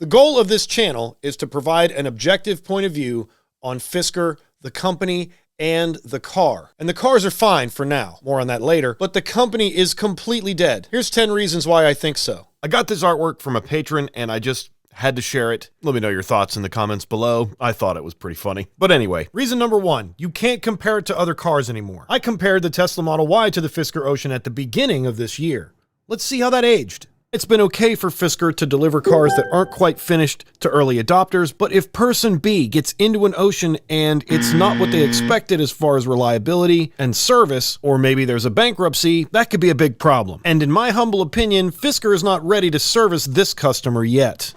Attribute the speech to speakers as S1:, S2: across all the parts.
S1: The goal of this channel is to provide an objective point of view on Fisker, the company, and the car. And the cars are fine for now. More on that later. But the company is completely dead. Here's 10 reasons why I think so. I got this artwork from a patron and I just had to share it. Let me know your thoughts in the comments below. I thought it was pretty funny. But anyway, reason number 1, you can't compare it to other cars anymore. I compared the Tesla Model Y to the Fisker Ocean at the beginning of this year. Let's see how that aged. It's been okay for Fisker to deliver cars that aren't quite finished to early adopters, but if person B gets into an Ocean and it's not what they expected as far as reliability and service, or maybe there's a bankruptcy, that could be a big problem. And in my humble opinion, Fisker is not ready to service this customer yet.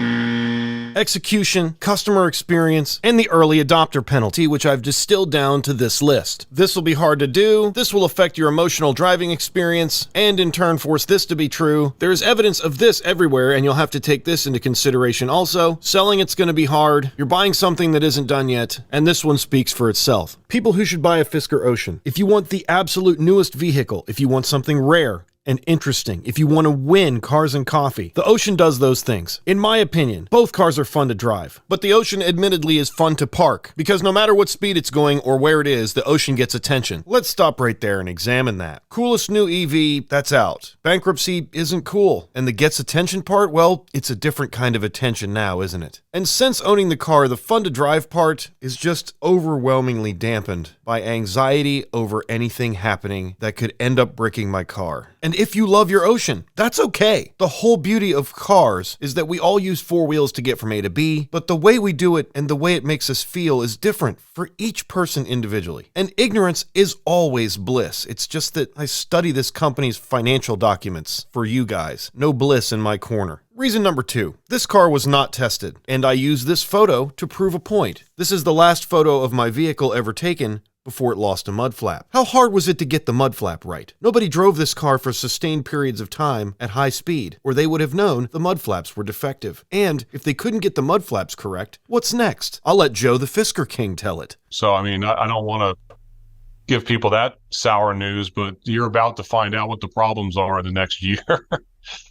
S1: Execution, customer experience, and the early adopter penalty, which I've distilled down to this list. This will be hard to do, this will affect your emotional driving experience, and in turn force this to be true. There's evidence of this everywhere, and you'll have to take this into consideration also. Selling it's going to be hard, you're buying something that isn't done yet, and this one speaks for itself. People who should buy a Fisker Ocean. If you want the absolute newest vehicle, if you want something rare and interesting, if you want to win cars and coffee, the Ocean does those things. In my opinion, both cars are fun to drive, but the Ocean admittedly is fun to park, because no matter what speed it's going or where it is, the Ocean gets attention. Let's stop right there and examine that. Coolest new EV, that's out. Bankruptcy isn't cool, and the gets attention part, well, it's a different kind of attention now, isn't it? And since owning the car, the fun to drive part is just overwhelmingly dampened by anxiety over anything happening that could end up breaking my car. And if you love your Ocean, that's okay. The whole beauty of cars is that we all use 4 wheels to get from A to B, but the way we do it and the way it makes us feel is different for each person individually. And ignorance is always bliss. It's just that I study this company's financial documents for you guys. No bliss in my corner. Reason number 2, this car was not tested, and I use this photo to prove a point. This is the last photo of my vehicle ever taken before it lost a mud flap. How hard was it to get the mud flap right? Nobody drove this car for sustained periods of time at high speed, or they would have known the mud flaps were defective. And if they couldn't get the mud flaps correct, what's next? I'll let Joe the Fisker King tell it.
S2: So, I mean, I don't want to give people that sour news, but you're about to find out what the problems are in the next year.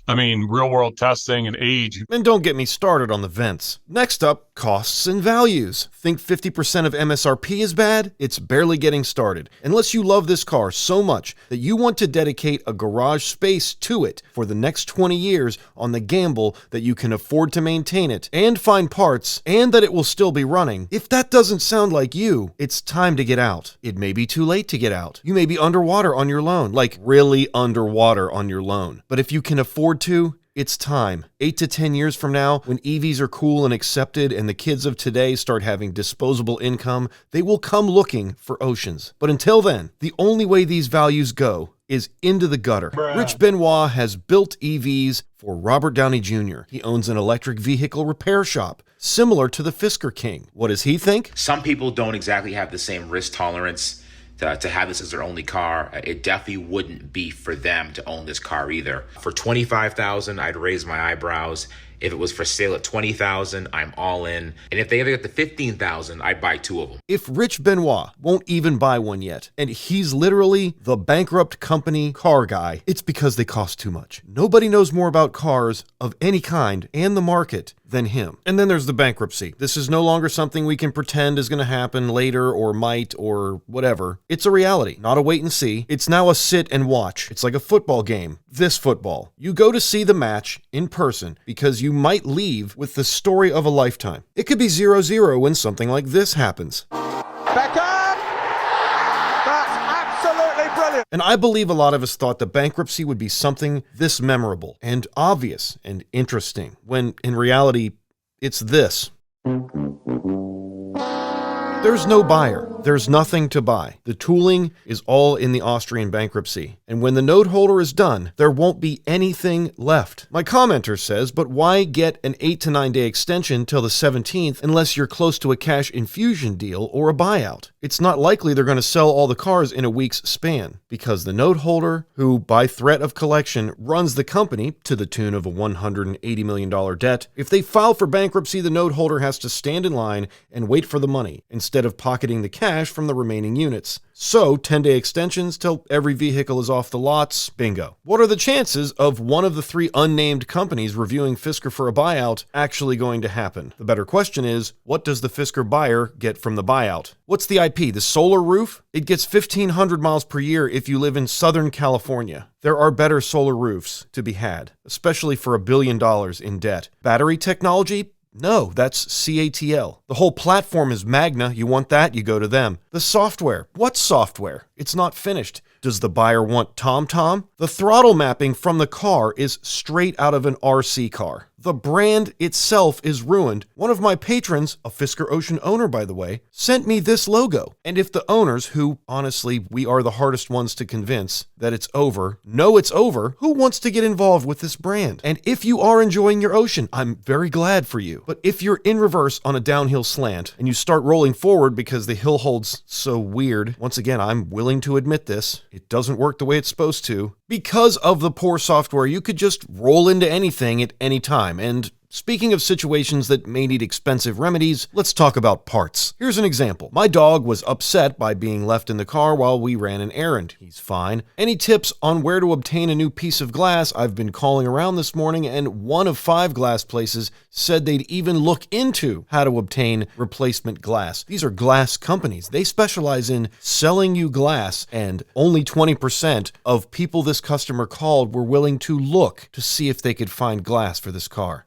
S2: I mean, real-world testing and age.
S1: And don't get me started on the vents. Next up, costs and values. Think 50% of MSRP is bad? It's barely getting started. Unless you love this car so much that you want to dedicate a garage space to it for the next 20 years on the gamble that you can afford to maintain it and find parts and that it will still be running. If that doesn't sound like you, it's time to get out. It may be too late to get out. You may be underwater on your loan, like really underwater on your loan. But if you can afford to, it's time. 8 to 10 years from now, when EVs are cool and accepted and the kids of today start having disposable income, they will come looking for Oceans. But until then, the only way these values go is into the gutter. Rich Benoit has built EVs for Robert Downey Jr. He owns an electric vehicle repair shop, similar to the Fisker King. What does he think?
S3: Some people don't exactly have the same risk tolerance to have this as their only car. It definitely wouldn't be for them to own this car either. For $25,000, I'd raise my eyebrows. If it was for sale at $20,000, I'm all in. And if they ever get to $15,000, I'd buy 2 of them.
S1: If Rich Benoit won't even buy one yet, and he's literally the bankrupt company car guy, it's because they cost too much. Nobody knows more about cars of any kind and the market than him. And then there's the bankruptcy. This is no longer something we can pretend is going to happen later or might or whatever. It's a reality, not a wait and see. It's now a sit and watch. It's like a football game. This football. You go to see the match in person because you might leave with the story of a lifetime. It could be 0-0 when something like this happens.
S4: Beckham! That's absolutely brilliant.
S1: And I believe a lot of us thought that bankruptcy would be something this memorable and obvious and interesting, when in reality, it's this. There's no buyer. There's nothing to buy. The tooling is all in the Austrian bankruptcy. And when the note holder is done, there won't be anything left. My commenter says, but why get an 8 to 9 day extension till the 17th unless you're close to a cash infusion deal or a buyout? It's not likely they're going to sell all the cars in a week's span, because the note holder, who by threat of collection runs the company to the tune of a $180 million debt, if they file for bankruptcy, the note holder has to stand in line and wait for the money instead of pocketing the cash cash from the remaining units. So 10-day extensions till every vehicle is off the lots, bingo. What are the chances of one of the 3 unnamed companies reviewing Fisker for a buyout actually going to happen? The better question is, what does the Fisker buyer get from the buyout? What's the IP? The solar roof? It gets 1,500 miles per year if you live in Southern California. There are better solar roofs to be had, especially for $1 billion in debt. Battery technology? No, that's CATL. The whole platform is Magna. You want that? You go to them. The software. What software? It's not finished. Does the buyer want TomTom? The throttle mapping from the car is straight out of an RC car. The brand itself is ruined. One of my patrons, a Fisker Ocean owner by the way, sent me this logo. And if the owners, who honestly we are the hardest ones to convince that it's over, know it's over, who wants to get involved with this brand? And if you are enjoying your Ocean, I'm very glad for you. But if you're in reverse on a downhill slant and you start rolling forward because the hill holds so weird, once again, I'm willing to admit this, it doesn't work the way it's supposed to. Because of the poor software, you could just roll into anything at any time. And speaking of situations that may need expensive remedies, let's talk about parts. Here's an example. My dog was upset by being left in the car while we ran an errand. He's fine. Any tips on where to obtain a new piece of glass? I've been calling around this morning, and 1 of 5 glass places said they'd even look into how to obtain replacement glass. These are glass companies. They specialize in selling you glass, and only 20% of people this customer called were willing to look to see if they could find glass for this car.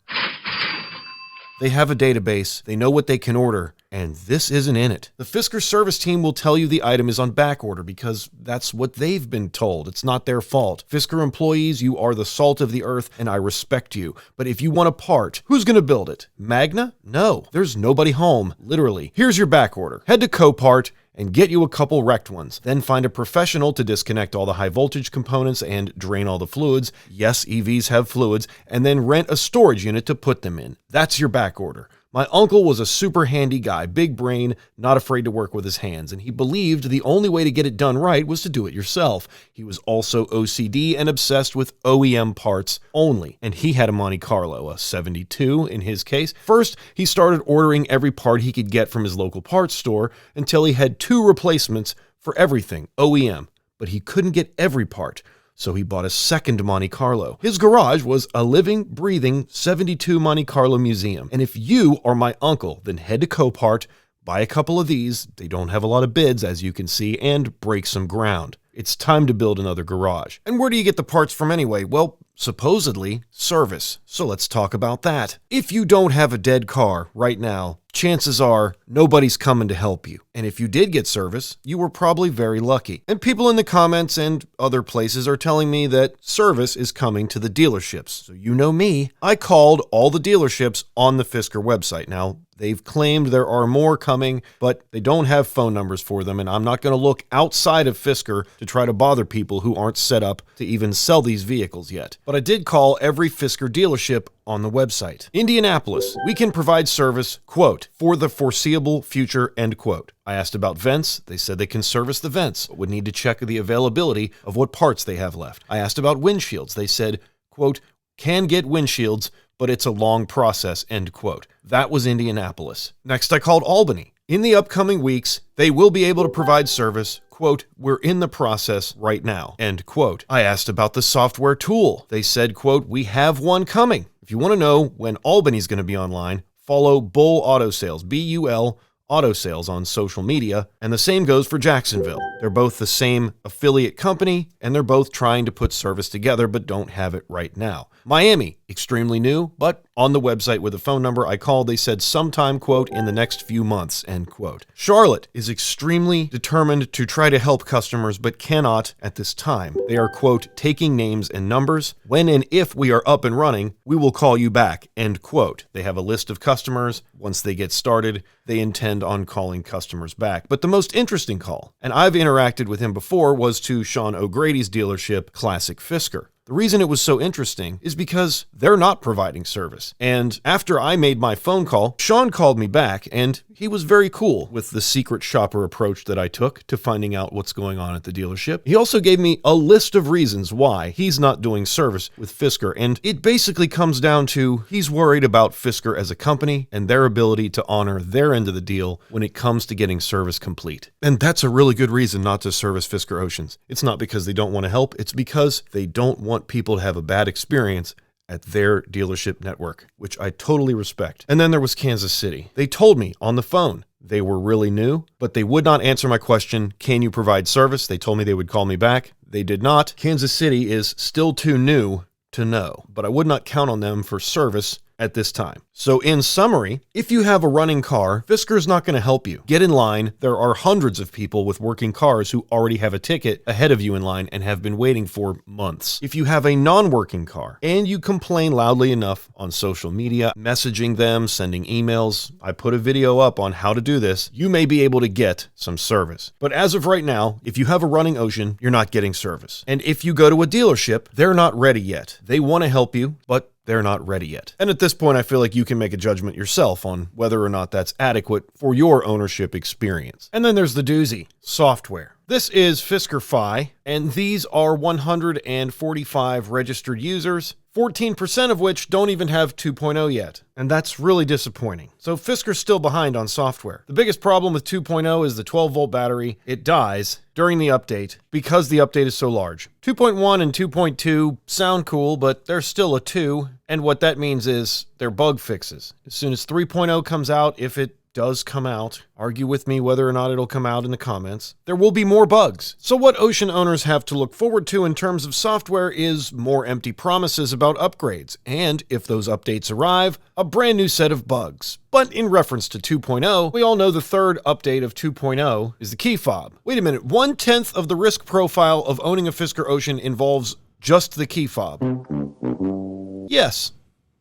S1: They have a database, they know what they can order, and this isn't in it. The Fisker service team will tell you the item is on back order because that's what they've been told. It's not their fault. Fisker employees, you are the salt of the earth, and I respect you. But if you want a part, who's going to build it? Magna? No, there's nobody home, literally. Here's your back order. Head to Copart and get you a couple wrecked ones. Then find a professional to disconnect all the high voltage components and drain all the fluids. Yes, EVs have fluids. And then rent a storage unit to put them in. That's your back order. My uncle was a super handy guy, big brain, not afraid to work with his hands, and he believed the only way to get it done right was to do it yourself. He was also OCD and obsessed with OEM parts only, and he had a Monte Carlo, a 72 in his case. First, he started ordering every part he could get from his local parts store until he had 2 replacements for everything OEM, but he couldn't get every part. So he bought a second Monte Carlo. His garage was a living, breathing 72 Monte Carlo museum. And if you are my uncle, then head to Copart, buy a couple of these, they don't have a lot of bids as you can see, and break some ground. It's time to build another garage. And where do you get the parts from anyway? Well, supposedly service. So let's talk about that. If you don't have a dead car right now, chances are nobody's coming to help you. And if you did get service, you were probably very lucky. And people in the comments and other places are telling me that service is coming to the dealerships. So you know me, I called all the dealerships on the Fisker website. Now, they've claimed there are more coming, but they don't have phone numbers for them, and I'm not going to look outside of Fisker to try to bother people who aren't set up to even sell these vehicles yet. But I did call every Fisker dealership on the website. Indianapolis, we can provide service, quote, for the foreseeable future, end quote. I asked about vents. They said they can service the vents, but would need to check the availability of what parts they have left. I asked about windshields. They said, quote, can get windshields, but it's a long process, end quote. That was Indianapolis. Next, I called Albany. In the upcoming weeks, they will be able to provide service, quote, we're in the process right now, end quote. I asked about the software tool. They said, quote, we have one coming. If you want to know when Albany's going to be online, follow Bull Auto Sales, B-U-L, Auto Sales on social media, and the same goes for Jacksonville. They're both the same affiliate company, and they're both trying to put service together, but don't have it right now. Miami, extremely new, but on the website with a phone number I called, they said sometime, quote, in the next few months, end quote. Charlotte is extremely determined to try to help customers, but cannot at this time. They are, quote, taking names and numbers. When and if we are up and running, we will call you back, end quote. They have a list of customers. Once they get started, they intend on calling customers back. But the most interesting call, and I've interacted with him before, was to Sean O'Grady's dealership, Classic Fisker. The reason it was so interesting is because they're not providing service. And after I made my phone call, Sean called me back, and he was very cool with the secret shopper approach that I took to finding out what's going on at the dealership. He also gave me a list of reasons why he's not doing service with Fisker, and it basically comes down to he's worried about Fisker as a company and their ability to honor their end of the deal when it comes to getting service complete. And that's a really good reason not to service Fisker Oceans. It's not because they don't want to help, it's because they don't want people to have a bad experience at their dealership network, which I totally respect. And then there was Kansas City. They told me on the phone they were really new, but they would not answer my question, can you provide service? They told me they would call me back. They did not. Kansas City is still too new to know, but I would not count on them for service at this time. So in summary, if you have a running car, Fisker is not going to help you. Get in line. There are hundreds of people with working cars who already have a ticket ahead of you in line and have been waiting for months. If you have a non-working car and you complain loudly enough on social media, messaging them, sending emails, I put a video up on how to do this, you may be able to get some service. But as of right now, if you have a running Ocean, you're not getting service. And if you go to a dealership, they're not ready yet. They want to help you, but they're not ready yet. And at this point, I feel like you can make a judgment yourself on whether or not that's adequate for your ownership experience. And then there's the doozy, software. This is Fisker Fi, and these are 145 registered users, 14% of which don't even have 2.0 yet. And that's really disappointing. So Fisker's still behind on software. The biggest problem with 2.0 is the 12-volt battery. It dies during the update because the update is so large. 2.1 and 2.2 sound cool, but they're still a 2. And what that means is they're bug fixes. As soon as 3.0 comes out, if it does come out, argue with me whether or not it'll come out in the comments, there will be more bugs. So what Ocean owners have to look forward to in terms of software is more empty promises about upgrades, and if those updates arrive, a brand new set of bugs. But in reference to 2.0, we all know the third update of 2.0 is the key fob. Wait a minute, 1/10 of the risk profile of owning a Fisker Ocean involves just the key fob. Yes.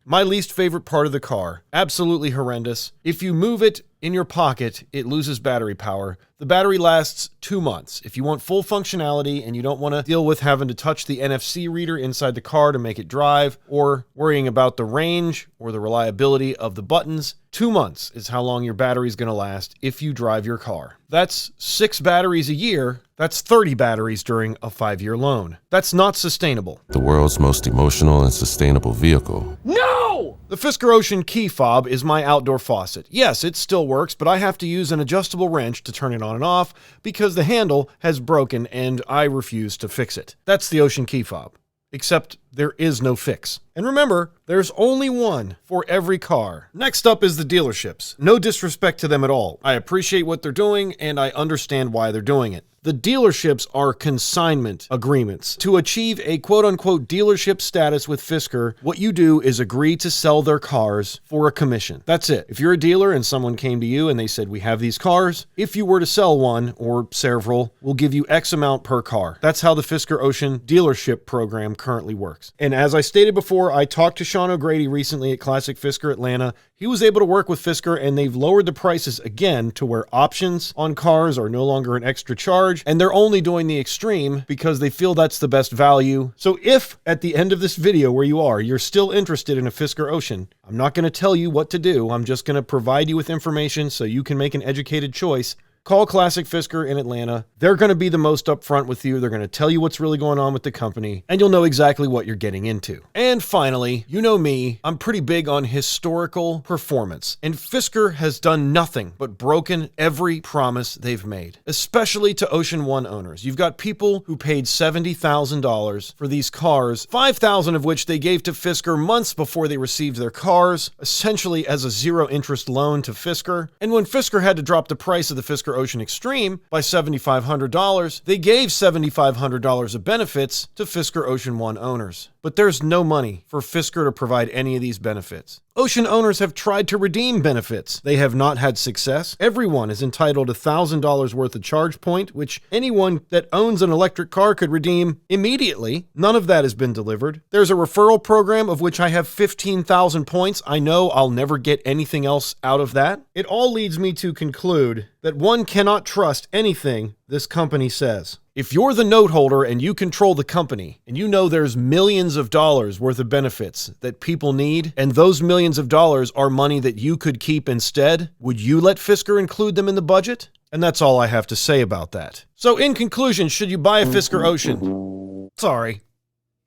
S1: My least favorite part of the car. Absolutely horrendous. If you move it in your pocket, it loses battery power. The battery lasts 2 months. If you want full functionality and you don't want to deal with having to touch the NFC reader inside the car to make it drive, or worrying about the range or the reliability of the buttons, 2 months is how long your battery is going to last if you drive your car. That's 6 batteries a year. That's 30 batteries during a 5-year loan. That's not sustainable.
S5: The world's most emotional and sustainable vehicle.
S1: No! The Fisker Ocean key fob is my outdoor faucet. Yes, it still works, but I have to use an adjustable wrench to turn it on and off because the handle has broken and I refuse to fix it. That's the Ocean key fob. Except there is no fix. And remember, there's only one for every car. Next up is the dealerships. No disrespect to them at all. I appreciate what they're doing and I understand why they're doing it. The dealerships are consignment agreements. To achieve a quote-unquote dealership status with Fisker, what you do is agree to sell their cars for a commission. That's it. If you're a dealer and someone came to you and they said, we have these cars, if you were to sell one or several, we'll give you X amount per car. That's how the Fisker Ocean dealership program currently works. And as I stated before, I talked to Sean O'Grady recently at Classic Fisker Atlanta. He was able to work with Fisker and they've lowered the prices again to where options on cars are no longer an extra charge. And they're only doing the extreme because they feel that's the best value. So if at the end of this video where you are, you're still interested in a Fisker Ocean, I'm not going to tell you what to do. I'm just going to provide you with information so you can make an educated choice. Call Classic Fisker in Atlanta. They're going to be the most upfront with you. They're going to tell you what's really going on with the company, and you'll know exactly what you're getting into. And finally, you know me, I'm pretty big on historical performance, and Fisker has done nothing but broken every promise they've made, especially to Ocean One owners. You've got people who paid $70,000 for these cars, $5,000 of which they gave to Fisker months before they received their cars, essentially as a zero-interest loan to Fisker. And when Fisker had to drop the price of the Fisker Ocean Extreme by $7,500, they gave $7,500 of benefits to Fisker Ocean One owners. But there's no money for Fisker to provide any of these benefits. Ocean owners have tried to redeem benefits. They have not had success. Everyone is entitled to $1,000 worth of charge point, which anyone that owns an electric car could redeem immediately. None of that has been delivered. There's a referral program of which I have 15,000 points. I know I'll never get anything else out of that. It all leads me to conclude that one cannot trust anything this company says. If you're the note holder and you control the company, and you know there's millions of dollars worth of benefits that people need, and those millions of dollars are money that you could keep instead, would you let Fisker include them in the budget? And that's all I have to say about that. So in conclusion, should you buy a Fisker Ocean? Sorry.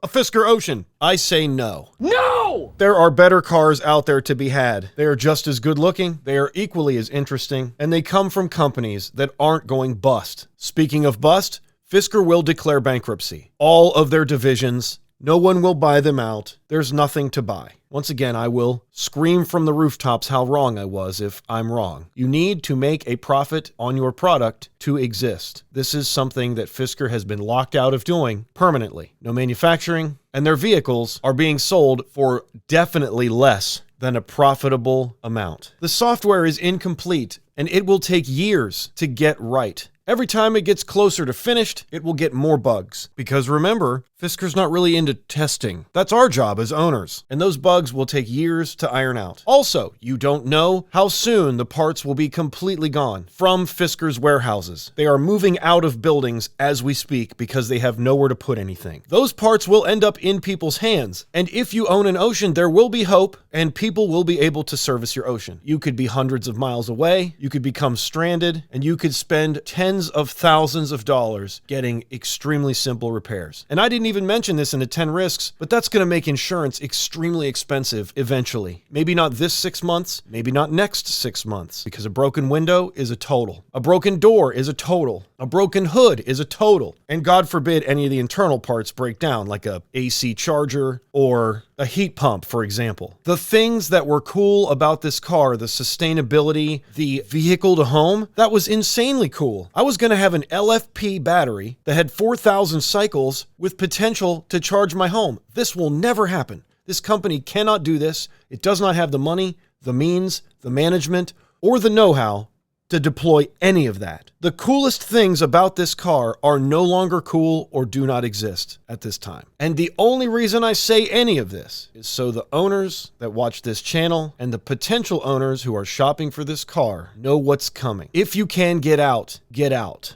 S1: A Fisker Ocean. I say no. No! There are better cars out there to be had. They are just as good looking, they are equally as interesting, and they come from companies that aren't going bust. Speaking of bust, Fisker will declare bankruptcy. All of their divisions, no one will buy them out. There's nothing to buy. Once again, I will scream from the rooftops how wrong I was if I'm wrong. You need to make a profit on your product to exist. This is something that Fisker has been locked out of doing permanently. No manufacturing, and their vehicles are being sold for definitely less than a profitable amount. The software is incomplete, and it will take years to get right. Every time it gets closer to finished, it will get more bugs. Because remember, Fisker's not really into testing. That's our job as owners. And those bugs will take years to iron out. Also, you don't know how soon the parts will be completely gone from Fisker's warehouses. They are moving out of buildings as we speak because they have nowhere to put anything. Those parts will end up in people's hands. And if you own an Ocean, there will be hope and people will be able to service your Ocean. You could be hundreds of miles away, you could become stranded, and you could spend tens of thousands of dollars getting extremely simple repairs. And I didn't even mention this in the 10 risks, but that's going to make insurance extremely expensive eventually. Maybe not this 6 months, maybe not next 6 months, because a broken window is a total. A broken door is a total. A broken hood is a total. And God forbid any of the internal parts break down, like a AC charger or a heat pump, for example. The things that were cool about this car, the sustainability, the vehicle to home, that was insanely cool. I was going to have an LFP battery that had 4,000 cycles with potential to charge my home. This will never happen. This company cannot do this. It does not have the money, the means, the management, or the know-how to deploy any of that. The coolest things about this car are no longer cool or do not exist at this time. And the only reason I say any of this is so the owners that watch this channel and the potential owners who are shopping for this car know what's coming. If you can get out,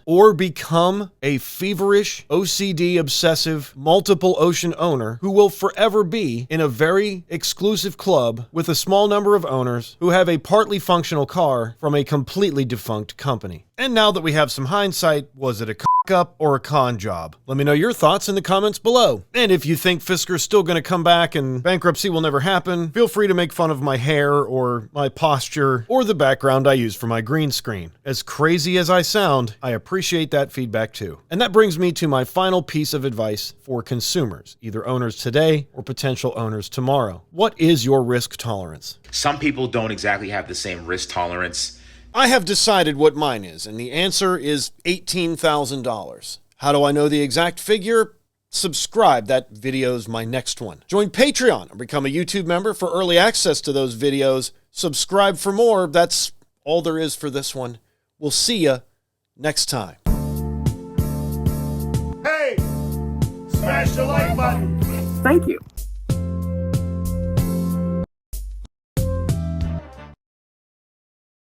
S1: or become a feverish, OCD obsessive, multiple Ocean owner who will forever be in a very exclusive club with a small number of owners who have a partly functional car from a completely defunct company. And now that we have some hindsight, was it a up or a con job? Let me know your thoughts in the comments below. And if you think Fisker's still going to come back and bankruptcy will never happen, feel free to make fun of my hair or my posture or the background I use for my green screen. As crazy as I sound, I appreciate that feedback too. And that brings me to my final piece of advice for consumers, either owners today or potential owners tomorrow. What is your risk tolerance?
S3: Some people don't exactly have the same risk tolerance.
S1: I have decided what mine is, and the answer is $18,000. How do I know the exact figure? Subscribe, that video's my next one. Join Patreon or become a YouTube member for early access to those videos. Subscribe for more. That's all there is for this one. We'll see ya next time.
S6: Hey, smash the like button.
S7: Thank you.